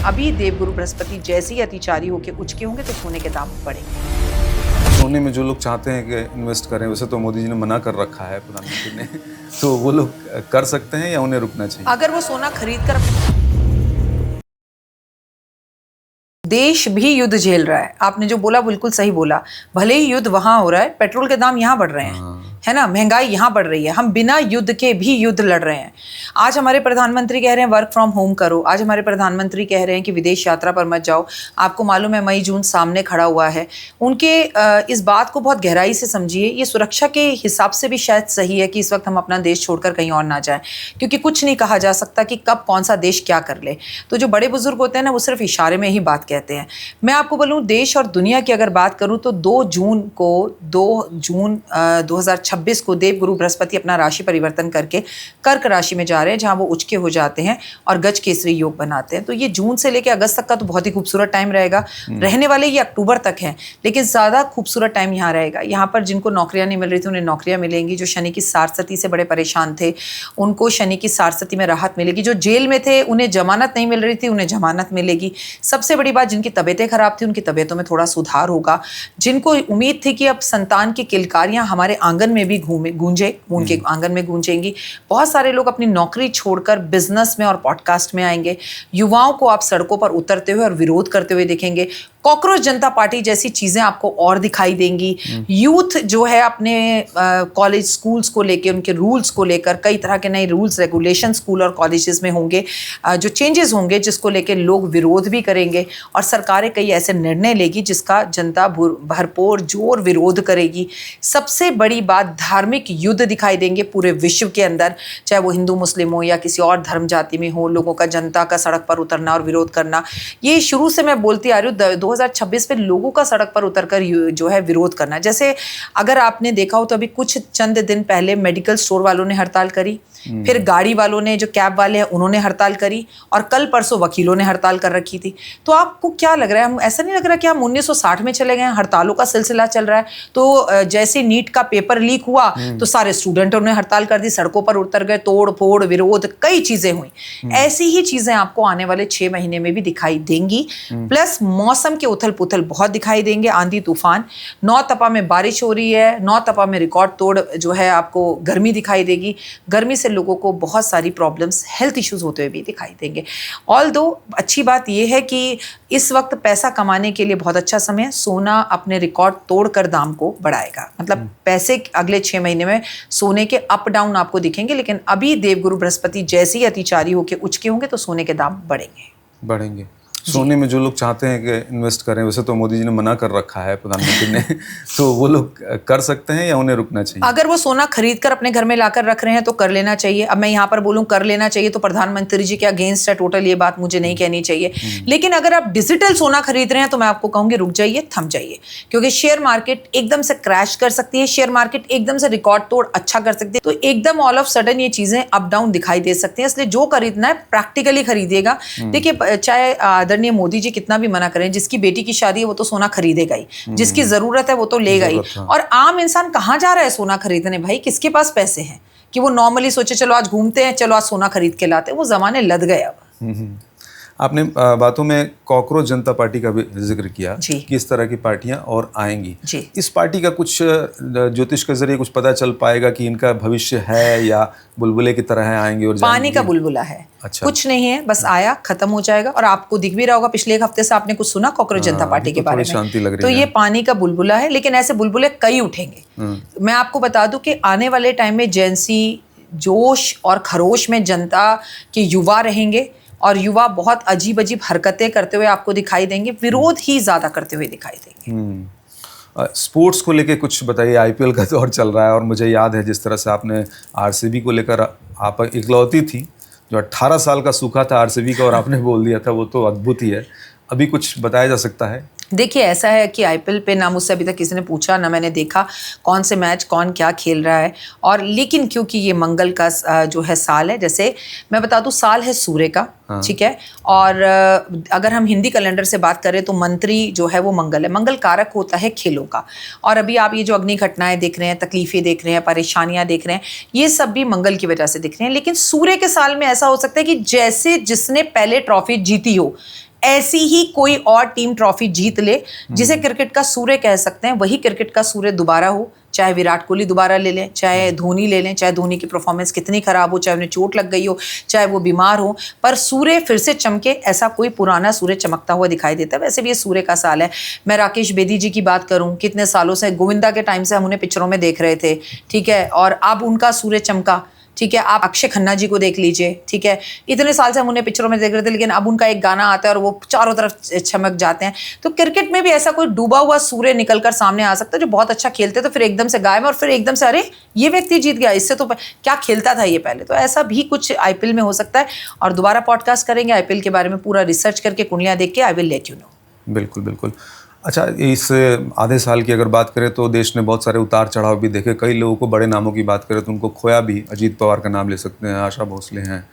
अभी देवगुरु बृहस्पति जैसे ही अतिचारी होकर उचके होंगे तो सोने के दाम बढ़ेंगे। सोने में जो लोग चाहते हैं कि इन्वेस्ट करें, वैसे तो मोदी जी ने मना कर रखा है, प्रधानमंत्री ने, तो वो लोग कर सकते हैं या उन्हें रुकना चाहिए? अगर वो सोना खरीद कर, देश भी युद्ध झेल रहा है, आपने जो बोला बिल्कुल सही बोला। भले ही युद्ध वहां हो रहा है, पेट्रोल के दाम यहाँ बढ़ रहे हैं, है ना, महंगाई यहाँ बढ़ रही है, हम बिना युद्ध के भी युद्ध लड़ रहे हैं। आज हमारे प्रधानमंत्री कह रहे हैं वर्क फ्रॉम होम करो, आज हमारे प्रधानमंत्री कह रहे हैं कि विदेश यात्रा पर मत जाओ। आपको मालूम है मई जून सामने खड़ा हुआ है। उनके इस बात को बहुत गहराई से समझिए। ये सुरक्षा के हिसाब से भी शायद सही है कि इस वक्त हम अपना देश छोड़कर कहीं और ना जाएं, क्योंकि कुछ नहीं कहा जा सकता कि कब कौन सा देश क्या कर ले। तो जो बड़े बुजुर्ग होते हैं ना, वो सिर्फ इशारे में ही बात कहते हैं। मैं आपको बोलूँ, देश और दुनिया की अगर बात करूँ तो 2 जून 2026 को देवगुरु बृहस्पति अपना राशि परिवर्तन करके कर्क राशि में जा रहे हैं, जहां वो उचके हो जाते हैं और गज केसरी योग बनाते हैं। तो ये जून से लेकर अगस्त तक का तो बहुत ही खूबसूरत टाइम रहेगा। रहने वाले ये अक्टूबर तक है, लेकिन ज़्यादा खूबसूरत टाइम यहाँ रहेगा। यहाँ पर जिनको नौकरियाँ नहीं मिल रही थी उन्हें नौकरियाँ मिलेंगी। जो शनि की सारसती से बड़े परेशान थे उनको शनि की सारसती में राहत मिलेगी। जो जेल में थे उन्हें जमानत नहीं मिल रही थी, उन्हें जमानत मिलेगी। सबसे बड़ी बात, जिनकी तबीयतें खराब थी उनकी तबीयतों में थोड़ा सुधार होगा। जिनको उम्मीद थी कि अब संतान की किलकारियाँ हमारे आंगन में भी गूंजे, उनके आंगन में गूंजेंगी। बहुत सारे लोग अपनी नौकरी छोड़कर बिजनेस में और पॉडकास्ट में आएंगे। युवाओं को आप सड़कों पर उतरते हुए और विरोध करते हुए देखेंगे। कॉकरोच जनता पार्टी जैसी चीजें आपको और दिखाई देंगी। यूथ जो है अपने कॉलेज स्कूल्स को लेकर, उनके रूल्स को लेकर कई तरह के नए रूल्स रेगुलेशन स्कूल और कॉलेजेस में होंगे, जो चेंजेस होंगे जिसको लेकर लोग विरोध भी करेंगे और सरकारें कई ऐसे निर्णय लेगी जिसका जनता भरपूर जोर विरोध करेगी। सबसे बड़ी बात, धार्मिक युद्ध दिखाई देंगे पूरे विश्व के अंदर, चाहे वो हिंदू मुस्लिम हो या किसी और धर्म जाति में हो। लोगों का, जनता का सड़क पर उतरना और विरोध करना, ये शुरू से मैं बोलती आ रही हूँ। 2026 में लोगों का सड़क पर उतरकर जो है विरोध करना। जैसे अगर आपने देखा हो तो अभी कुछ चंद दिन पहले मेडिकल स्टोर वालों ने हड़ताल करी, फिर गाड़ी वालों ने, जो कैब वाले हैं उन्होंने हड़ताल करी, और कल परसों वकीलों ने हड़ताल कर रखी थी। तो आपको क्या लग रहा है, हम ऐसा नहीं लग रहा कि हम 1960 में चले गए हैं? हड़तालों का सिलसिला चल रहा है। तो जैसे नीट का पेपर लीक हुआ तो सारे स्टूडेंटों ने हड़ताल कर दी, सड़कों पर उतर गए, तोड़ फोड़ विरोध, कई चीजें हुई। ऐसी ही चीजें आपको आने वाले 6 महीने में भी दिखाई देंगी। प्लस मौसम के उथल पुथल बहुत दिखाई देंगे, आंधी तूफान। 9 तपा में बारिश हो रही है, 9 तपा में रिकॉर्ड तोड़ जो है आपको गर्मी दिखाई देगी। गर्मी से लोगों को बहुत सारी प्रॉब्लम्स, हेल्थ इश्यूज होते हुए भी दिखाई देंगे। ऑल्दो अच्छी बात यह है कि इस वक्त पैसा कमाने के लिए बहुत अच्छा समय है। सोना अपने रिकॉर्ड तोड़कर दाम को बढ़ाएगा, मतलब पैसे अगले 6 महीने में सोने के अप डाउन आपको दिखेंगे। लेकिन अभी देवगुरु बृहस्पति जैसे ही अतिचारी होकर उचके होंगे तो सोने के दाम बढ़ेंगे। सोने में जो लोग चाहते हैं कि इन्वेस्ट करें, वैसे तो मोदी जी ने मना कर रखा है, प्रधानमंत्री ने, तो वो लोग कर सकते हैं या उन्हें रुकना चाहिए? अगर वो सोना खरीद कर अपने घर में लाकर रख रहे हैं तो कर लेना चाहिए। अब मैं यहाँ पर बोलूँ कर लेना चाहिए तो प्रधानमंत्री जी के अगेंस्ट है टोटल, ये बात मुझे नहीं कहनी चाहिए। लेकिन अगर आप डिजिटल सोना खरीद रहे हैं तो मैं आपको कहूँगी रुक जाइए, थम जाइए, क्योंकि शेयर मार्केट एकदम से क्रैश कर सकती है, शेयर मार्केट एकदम से रिकॉर्ड तोड़ अच्छा कर सकती है। तो एकदम ऑल ऑफ सडन ये चीजें अप डाउन दिखाई दे सकती हैं। इसलिए जो खरीदना है प्रैक्टिकली खरीदिएगा। देखिए, चाहे आदरणीय मोदी जी कितना भी मना करें, जिसकी बेटी की शादी है वो तो सोना खरीदेगा ही, जिसकी जरूरत है वो तो लेगा ही। और आम इंसान कहाँ जा रहा है सोना खरीदने? भाई, किसके पास पैसे हैं कि वो नॉर्मली सोचे चलो आज घूमते हैं, चलो आज सोना खरीद के लाते हैं? वो जमाने लद गए अब। आपने बातों में कॉकरोच जनता पार्टी का भी जिक्र किया कि इस तरह की पार्टियां और आएंगी। इस पार्टी का कुछ ज्योतिष के जरिए कुछ पता चल पाएगा कि इनका भविष्य है या बुलबुले की तरह है, आएंगे और पानी का बुलबुला है? अच्छा, कुछ नहीं है, बस आया खत्म हो जाएगा। और आपको दिख भी रहा होगा, पिछले 1 हफ्ते से आपने कुछ सुना कॉकरोच जनता पार्टी के बारे में? शांति लग रही तो ये पानी का बुलबुला है, लेकिन ऐसे बुलबुले कई उठेंगे। मैं आपको बता दूं कि आने वाले टाइम में जेंसी जोश और खरोश में जनता के युवा रहेंगे, और युवा बहुत अजीब अजीब हरकतें करते हुए आपको दिखाई देंगे, विरोध ही ज्यादा करते हुए दिखाई देंगे। स्पोर्ट्स को लेके कुछ बताइए। आईपीएल का दौर चल रहा है और मुझे याद है जिस तरह से आपने आरसीबी को लेकर, आप इकलौती थी जो 18 साल का सूखा था आरसीबी का, और आपने बोल दिया था, वो तो अद्भुत ही है। अभी कुछ बताया जा सकता है? देखिए, ऐसा है कि आईपीएल पे ना मुझसे अभी तक किसी ने पूछा, ना मैंने देखा कौन से मैच कौन क्या खेल रहा है। और लेकिन क्योंकि ये मंगल का जो है साल है, जैसे मैं बता दूं, साल है सूर्य का, ठीक है। और अगर हम हिंदी कैलेंडर से बात करें तो मंत्री जो है वो मंगल है। मंगल कारक होता है खेलों का। और अभी आप ये जो अग्नि घटनाएं देख रहे हैं, तकलीफें देख रहे हैं, परेशानियां देख रहे हैं, ये सब भी मंगल की वजह से दिख रहे हैं। लेकिन सूर्य के साल में ऐसा हो सकता है कि जैसे जिसने पहले ट्रॉफी जीती हो, ऐसी ही कोई और टीम ट्रॉफी जीत ले, जिसे क्रिकेट का सूर्य कह सकते हैं, वही क्रिकेट का सूर्य दोबारा हो। चाहे विराट कोहली दोबारा ले लें, चाहे धोनी ले लें, चाहे धोनी की परफॉर्मेंस कितनी खराब हो, चाहे उन्हें चोट लग गई हो, चाहे वो बीमार हो, पर सूर्य फिर से चमके, ऐसा कोई पुराना सूर्य चमकता हुआ दिखाई देता है। वैसे भी ये सूर्य का साल है। मैं राकेश बेदी जी की बात करूं, कितने सालों से, गोविंदा के टाइम से हम उन्हें पिक्चरों में देख रहे थे, ठीक है, और अब उनका सूर्य चमका, ठीक है। आप अक्षय खन्ना जी को देख लीजिए, ठीक है, इतने साल से हम उन्हें पिक्चरों में देख रहे थे, लेकिन अब उनका एक गाना आता है और वो चारों तरफ चमक जाते हैं। तो क्रिकेट में भी ऐसा कोई डूबा हुआ सूर्य निकलकर सामने आ सकता है, जो बहुत अच्छा खेलते तो फिर एकदम से गायब, और फिर एकदम से अरे ये व्यक्ति जीत गया, इससे तो क्या खेलता था ये पहले। तो ऐसा भी कुछ आईपीएल में हो सकता है, और दोबारा पॉडकास्ट करेंगे आईपीएल के बारे में, पूरा रिसर्च करके, कुंडलियां देख के, I will let you know. बिल्कुल बिल्कुल। अच्छा, इस आधे साल की अगर बात करें तो देश ने बहुत सारे उतार चढ़ाव भी देखे। कई लोगों को, बड़े नामों की बात करें तो उनको खोया भी। अजीत पवार का नाम ले सकते हैं, आशा भोसले हैं,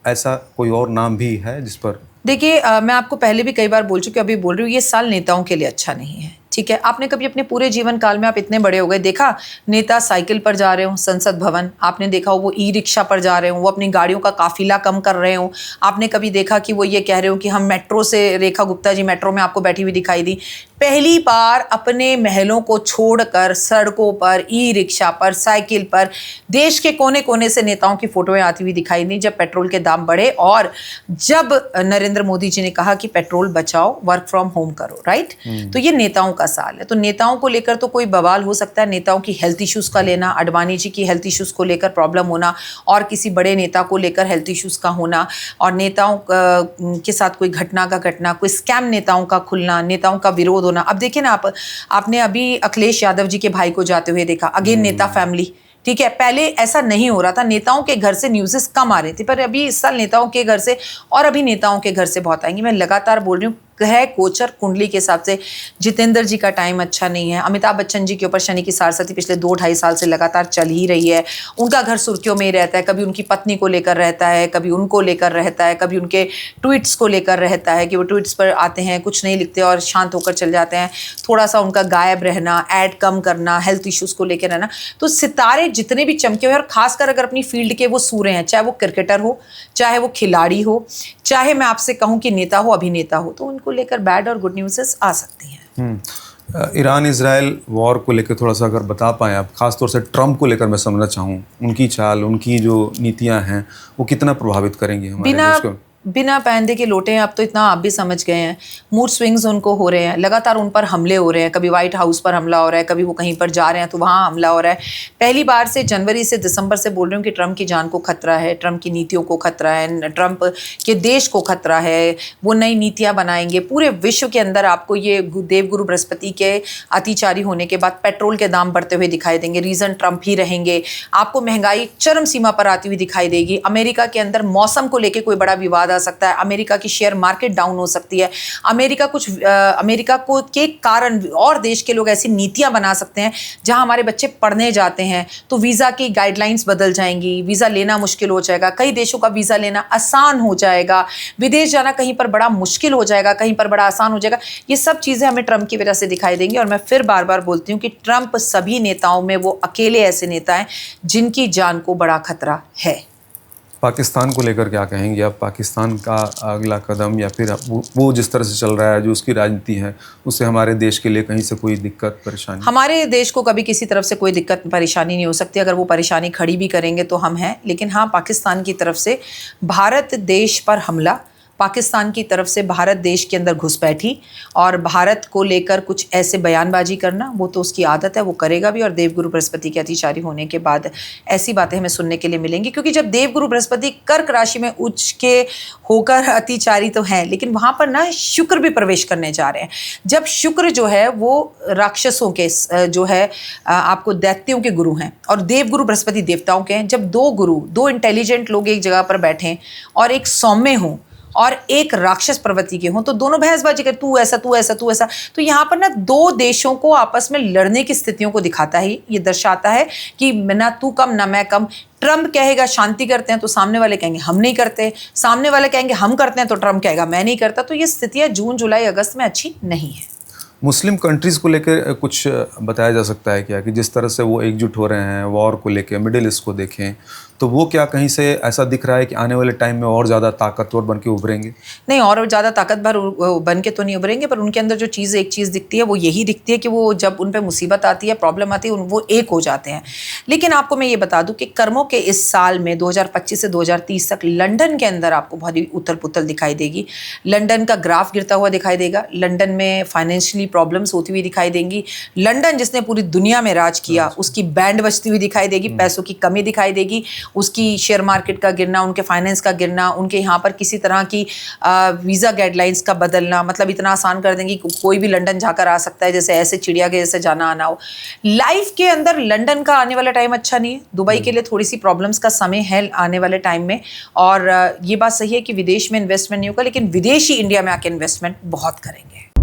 ऐसा कोई और नाम भी है जिस पर? देखिए, मैं आपको पहले भी कई बार बोल चुकी हूँ, अभी बोल रही हूँ, ये साल नेताओं के लिए अच्छा नहीं है, ठीक है। आपने कभी अपने पूरे जीवन काल में, आप इतने बड़े हो गए, देखा नेता साइकिल पर जा रहे हो संसद भवन, आपने देखा हो वो ई रिक्शा पर जा रहे हो, वो अपनी गाड़ियों का काफिला कम कर रहे हो, आपने कभी देखा कि वो ये कह रहे हो कि हम मेट्रो से, रेखा गुप्ता जी मेट्रो में आपको बैठी हुई दिखाई दी। पहली बार अपने महलों को छोड़कर सड़कों पर, ई रिक्शा पर, साइकिल पर, देश के कोने कोने से नेताओं की फोटोएं आती हुई दिखाई दी, जब पेट्रोल के दाम बढ़े और जब नरेंद्र मोदी जी ने कहा कि पेट्रोल बचाओ, वर्क फ्रॉम होम करो, राइट। तो ये नेताओं का साल है। तो नेताओं को लेकर तो कोई बवाल हो सकता है, नेताओं की हेल्थ इश्यूज का लेना, अडवाणी जी की हेल्थ इश्यूज को लेकर प्रॉब्लम होना, और किसी बड़े नेता को लेकर हेल्थ इश्यूज का होना, और नेताओं के साथ कोई घटना, कोई स्कैम नेताओं का खुलना, नेताओं का विरोध होना। अब देखिए ना, आपने अभी अखिलेश यादव जी के भाई को जाते हुए देखा, अगेन नेता फैमिली, ठीक है। पहले ऐसा नहीं हो रहा था, नेताओं के घर से न्यूज़ेस कम आ रही थी, पर अभी इस साल नेताओं के घर से, और अभी नेताओं के घर से बहुत आएंगी। मैं लगातार बोल रही हूँ, है गोचर कुंडली के हिसाब से जितेंद्र जी का टाइम अच्छा नहीं है। अमिताभ बच्चन जी के ऊपर शनि की सारसती पिछले 2-2.5 साल से लगातार चल ही रही है। उनका घर सुर्खियों में ही रहता है, कभी उनकी पत्नी को लेकर रहता है, कभी उनको लेकर रहता है, कभी उनके ट्वीट्स को लेकर रहता है कि वो ट्वीट्स पर आते हैं, कुछ नहीं लिखते और शांत होकर चल जाते हैं। थोड़ा सा उनका गायब रहना, ऐड कम करना, हेल्थ इश्यूज़ को लेकर रहना। तो सितारे जितने भी चमके हुए, और खासकर अगर अपनी फील्ड के वो सूर्य हैं, चाहे वो क्रिकेटर हो, चाहे वो खिलाड़ी हो, चाहे मैं आपसे कहूँ कि नेता हो, अभिनेता हो, तो उनको लेकर बैड और गुड न्यूज़ आ सकती हैं। ईरान इजराइल वॉर को लेकर थोड़ा सा अगर बता पाएँ आप, खासतौर से ट्रम्प को लेकर मैं समझना चाहूँ, उनकी चाल, उनकी जो नीतियाँ हैं, वो कितना प्रभावित करेंगी हमारे देश को? बिना पैंदे के लोटे हैं, अब तो इतना आप भी समझ गए हैं। मूड स्विंग्स उनको हो रहे हैं, लगातार उन पर हमले हो रहे हैं, कभी व्हाइट हाउस पर हमला हो रहा है, कभी वो कहीं पर जा रहे हैं तो वहाँ हमला हो रहा है। पहली बार से जनवरी से दिसंबर से बोल रही हूँ कि ट्रंप की जान को खतरा है, ट्रंप की नीतियों को खतरा है, ट्रंप के देश को खतरा है। वो नई नीतियाँ बनाएंगे पूरे विश्व के अंदर। आपको ये देवगुरु बृहस्पति के अतिचारी होने के बाद पेट्रोल के दाम बढ़ते हुए दिखाई देंगे, रीज़न ट्रंप ही रहेंगे। आपको महंगाई चरम सीमा पर आती हुई दिखाई देगी। अमेरिका के अंदर मौसम को लेकर कोई बड़ा विवाद आ सकता है, अमेरिका की शेयर मार्केट डाउन हो सकती है, अमेरिका को के कारण और देश के लोग ऐसी नीतियां बना सकते हैं जहां हमारे बच्चे पढ़ने जाते हैं तो वीज़ा की गाइडलाइंस बदल जाएंगी, वीज़ा लेना मुश्किल हो जाएगा, कई देशों का वीज़ा लेना आसान हो जाएगा, विदेश जाना कहीं पर बड़ा मुश्किल हो जाएगा, कहीं पर बड़ा आसान हो जाएगा। ये सब चीज़ें हमें ट्रंप की वजह से दिखाई देंगी। और मैं फिर बार बार बोलती हूँ कि ट्रंप सभी नेताओं में वो अकेले ऐसे नेता हैं जिनकी जान को बड़ा खतरा है। पाकिस्तान को लेकर क्या कहेंगे आप? पाकिस्तान का अगला कदम, या फिर वो जिस तरह से चल रहा है, जो उसकी राजनीति है, उससे हमारे देश के लिए कहीं से कोई दिक्कत परेशानी? हमारे देश को कभी किसी तरफ से कोई दिक्कत परेशानी नहीं हो सकती। अगर वो परेशानी खड़ी भी करेंगे तो हम हैं, लेकिन हाँ, पाकिस्तान की तरफ से भारत देश पर हमला, पाकिस्तान की तरफ से भारत देश के अंदर घुसपैठी और भारत को लेकर कुछ ऐसे बयानबाजी करना, वो तो उसकी आदत है, वो करेगा भी। और देवगुरु बृहस्पति के अतिचारी होने के बाद ऐसी बातें हमें सुनने के लिए मिलेंगी, क्योंकि जब देवगुरु बृहस्पति कर्क राशि में उच्च के होकर अतिचारी तो हैं, लेकिन वहाँ पर ना शुक्र भी प्रवेश करने जा रहे हैं। जब शुक्र जो है वो राक्षसों के जो है आपको दैत्यों के गुरु हैं और देवगुरु बृहस्पति देवताओं के हैं। जब दो गुरु, दो इंटेलिजेंट लोग एक जगह पर बैठें और एक सौम्य हों और एक राक्षस प्रवृत्ति के हों, तो दोनों बहसबाजी कर, तू ऐसा तू ऐसा तू ऐसा, तो यहाँ पर ना दो देशों को आपस में लड़ने की स्थितियों को दिखाता है। ये दर्शाता है कि ना तू कम ना मैं कम। ट्रंप कहेगा शांति करते हैं तो सामने वाले कहेंगे हम नहीं करते, सामने वाले कहेंगे हम करते हैं तो ट्रंप कहेगा मैं नहीं करता। तो ये स्थितियाँ जून जुलाई अगस्त में अच्छी नहीं है। मुस्लिम कंट्रीज़ को लेकर कुछ बताया जा सकता है क्या, कि जिस तरह से वो एकजुट हो रहे हैं वॉर को लेकर, मिडिल ईस्ट को देखें तो वो क्या कहीं से ऐसा दिख रहा है कि आने वाले टाइम में और ज़्यादा ताकतवर बन के उभरेंगे? नहीं, और ज़्यादा ताकतवर बन के तो नहीं उभरेंगे, पर उनके अंदर जो चीज़ एक चीज़ दिखती है वो यही दिखती है कि वो जब उन पे मुसीबत आती है, प्रॉब्लम आती है, वो एक हो जाते हैं। लेकिन आपको मैं ये बता दूं कि कर्मों के इस साल में 2025 से 2030 तक लंदन के अंदर आपको बहुत ही उथल पुथल दिखाई देगी। लंदन का ग्राफ गिरता हुआ दिखाई देगा, लंदन में फाइनेंशियली प्रॉब्लम्स होती हुई दिखाई देंगी, लंदन जिसने पूरी दुनिया में राज किया उसकी बैंड बजती हुई दिखाई देगी, पैसों की कमी दिखाई देगी, उसकी शेयर मार्केट का गिरना, उनके फाइनेंस का गिरना, उनके यहाँ पर किसी तरह की वीज़ा गाइडलाइंस का बदलना, मतलब इतना आसान कर देंगे कि कोई भी लंदन जाकर आ सकता है, जैसे ऐसे चिड़िया के जैसे जाना आना हो। लाइफ के अंदर लंदन का आने वाला टाइम अच्छा नहीं है, दुबई के लिए थोड़ी सी प्रॉब्लम्स का समय है आने वाले टाइम में। और ये बात सही है कि विदेश में इन्वेस्टमेंट नहीं होगा, लेकिन विदेशी इंडिया में आके इन्वेस्टमेंट बहुत करेंगे।